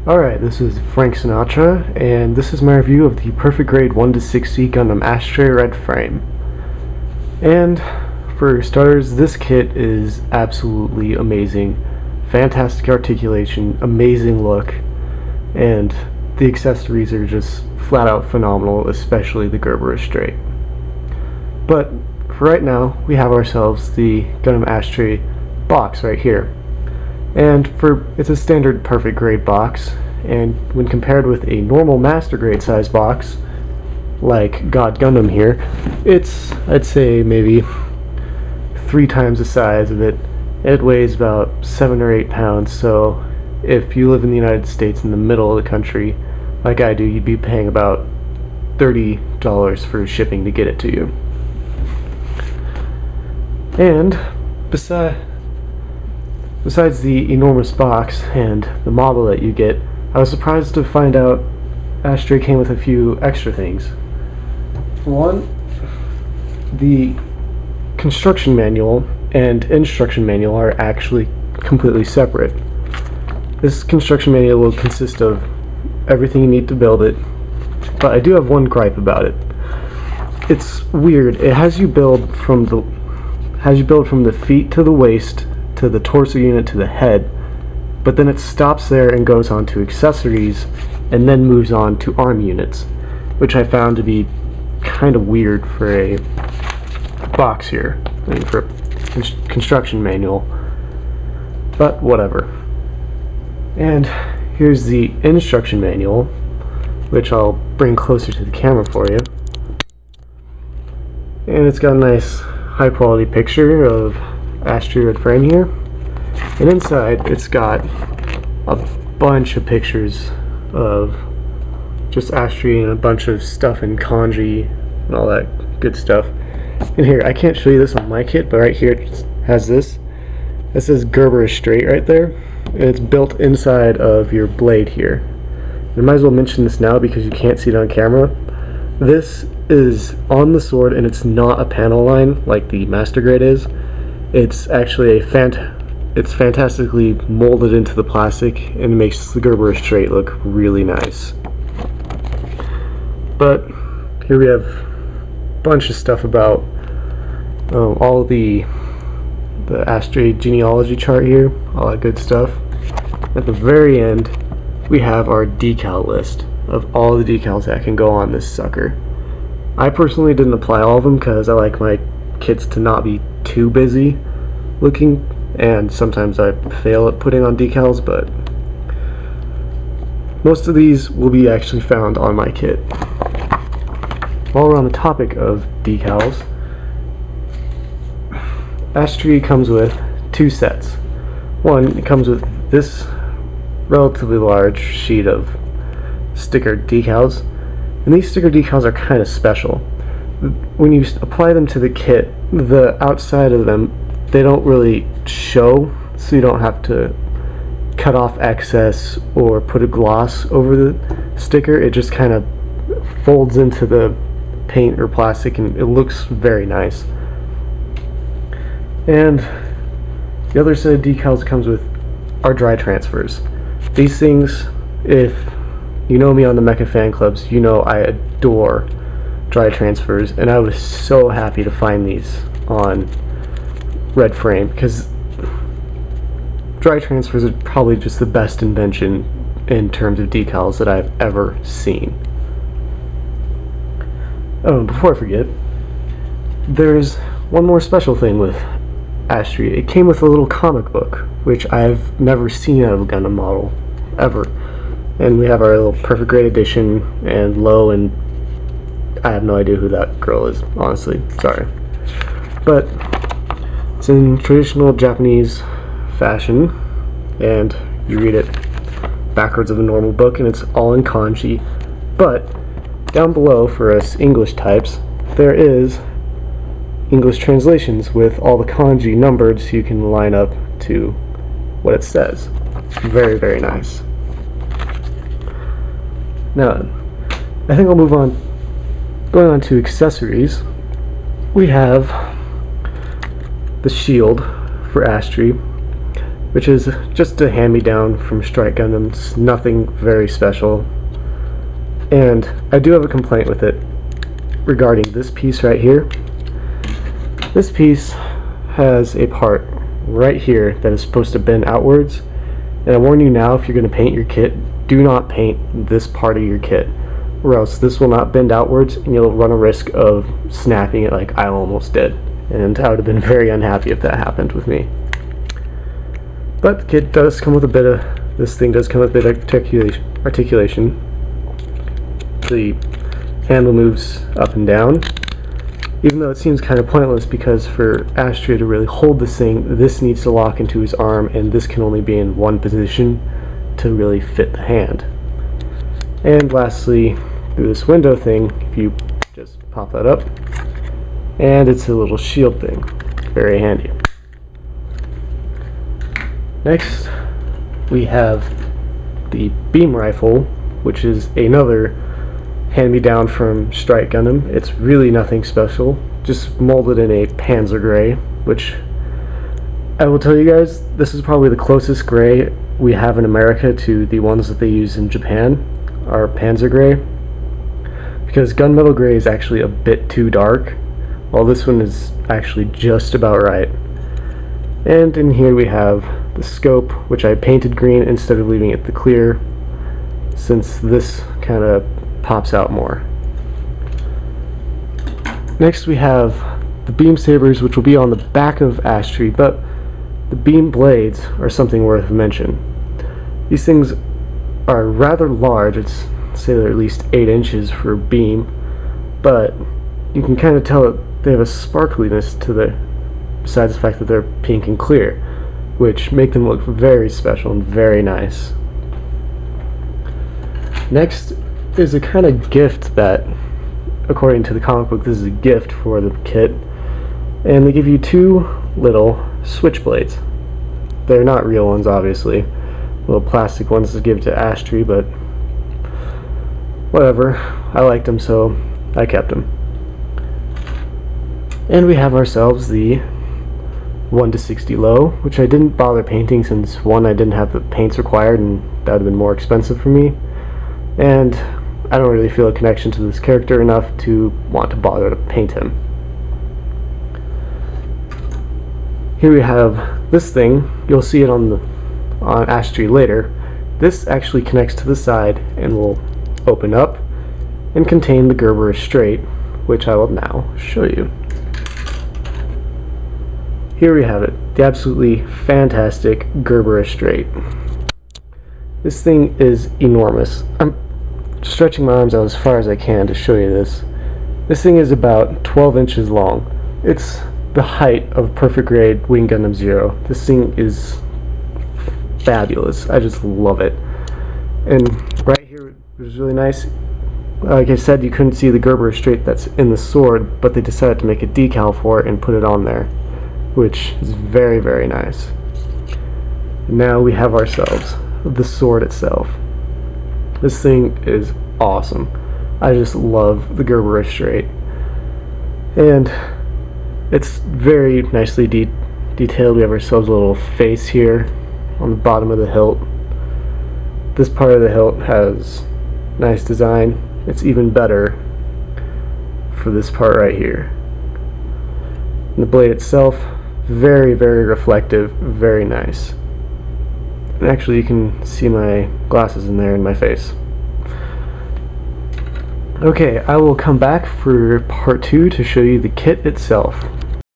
Alright, this is Frank Sinatra, and this is my review of the Perfect Grade 1-60 Gundam Astray Red Frame. And for starters, this kit is absolutely amazing. Fantastic articulation, amazing look, and the accessories are just flat out phenomenal, especially the Gerber Astray. But for right now, we have ourselves the Gundam Astray box right here. And it's a standard perfect grade box, and when compared with a normal master grade size box like God Gundam here, it's, I'd say, maybe 3 times the size of it. It weighs about 7 or 8 pounds, so if you live in the United States in the middle of the country like I do, you'd be paying about $30 for shipping to get it to you. And besides the enormous box and the model that you get, I was surprised to find out Astray came with a few extra things. For one, the construction manual and instruction manual are actually completely separate. This construction manual will consist of everything you need to build it, but I do have one gripe about it. It's weird. It has you build from the feet to the waist to the torso unit to the head, but then it stops there and goes on to accessories and then moves on to arm units, which I found to be kind of weird for a box here, I mean for a construction manual, but whatever. And here's the instruction manual, which I'll bring closer to the camera for you, and it's got a nice high quality picture of Astray Red Frame here, and inside it's got a bunch of pictures of just Astray and a bunch of stuff in kanji and all that good stuff. And here, I can't show you this on my kit, but right here it has this. It says Gerber Astray right there, and it's built inside of your blade here. I might as well mention this now because you can't see it on camera. This is on the sword, and it's not a panel line like the master grade is. It's actually it's fantastically molded into the plastic, and it makes the Gerber Astray look really nice. But here we have a bunch of stuff about all the Astray genealogy chart here, all that good stuff. At the very end, we have our decal list of all the decals that can go on this sucker. I personally didn't apply all of them because I like my kits to not be too busy looking, and sometimes I fail at putting on decals, but most of these will be actually found on my kit. While we're on the topic of decals, Astray comes with 2 sets. One, it comes with this relatively large sheet of sticker decals, and these sticker decals are kind of special. When you apply them to the kit, the outside of them, they don't really show, so you don't have to cut off excess or put a gloss over the sticker. It just kind of folds into the paint or plastic, and it looks very nice. And the other set of decals comes with are dry transfers. These things, if you know me on the Mecha fan clubs, you know I adore dry transfers, and I was so happy to find these on Red Frame because dry transfers are probably just the best invention in terms of decals that I've ever seen. Oh, before I forget, there's one more special thing with Astray. It came with a little comic book, which I've never seen out of a Gundam model, ever. And we have our little perfect grade edition and low, and I have no idea who that girl is, honestly, sorry. But it's in traditional Japanese fashion, and you read it backwards of a normal book, and it's all in kanji. But down below, for us English types, there is English translations with all the kanji numbered so you can line up to what it says. Very, very nice. Now, I think I'll move on. Going on to accessories, we have the shield for Astray, which is just a hand-me-down from Strike Gundam. It's nothing very special. And I do have a complaint with it regarding this piece right here. This piece has a part right here that is supposed to bend outwards, and I warn you now, if you're going to paint your kit, do not paint this part of your kit, or else this will not bend outwards and you'll run a risk of snapping it like I almost did, and I would have been very unhappy if that happened with me. But the kit does come with a bit of, this thing does come with a bit of articulation. The handle moves up and down, even though it seems kind of pointless because for Astray to really hold this thing, this needs to lock into his arm, and this can only be in one position to really fit the hand. And lastly, through this window thing, if you just pop that up, and it's a little shield thing, very handy. Next, we have the beam rifle, which is another hand-me-down from Strike Gundam. It's really nothing special, just molded in a Panzer gray, which I will tell you guys, this is probably the closest gray we have in America to the ones that they use in Japan, are Panzer gray, because gunmetal gray is actually a bit too dark, while this one is actually just about right. And in here we have the scope, which I painted green instead of leaving it the clear, since this kind of pops out more. Next we have the beam sabers, which will be on the back of Astray, but the beam blades are something worth mention. These things are rather large, it's say they're at least 8 inches for a beam, but you can kind of tell that they have a sparkliness to them, besides the fact that they're pink and clear, which make them look very special and very nice. Next is a kind of gift that, according to the comic book, this is a gift for the kit, and they give you 2 little switchblades. They're not real ones, obviously, little plastic ones to give to Astray, but whatever, I liked them, so I kept them. And we have ourselves the 1 to 60 low, which I didn't bother painting since, one, I didn't have the paints required and that would have been more expensive for me, and I don't really feel a connection to this character enough to want to bother to paint him. Here we have this thing. You'll see it on Astray later. This actually connects to the side and will open up and contain the Gerber Astray, which I will now show you. Here we have it, the absolutely fantastic Gerber Astray. This thing is enormous. I'm stretching my arms out as far as I can to show you this. This thing is about 12 inches long. It's the height of perfect grade Wing Gundam Zero. This thing is fabulous. I just love it. And right here, it was really nice. Like I said, you couldn't see the Gerber Astray that's in the sword, but they decided to make a decal for it and put it on there, which is very, very nice. Now we have ourselves the sword itself. This thing is awesome. I just love the Gerber Astray. And it's very nicely detailed. We have ourselves a little face here on the bottom of the hilt. This part of the hilt has nice design. It's even better for this part right here. And the blade itself, very, very reflective, very nice. And actually you can see my glasses in there in my face. Okay, I will come back for part 2 to show you the kit itself.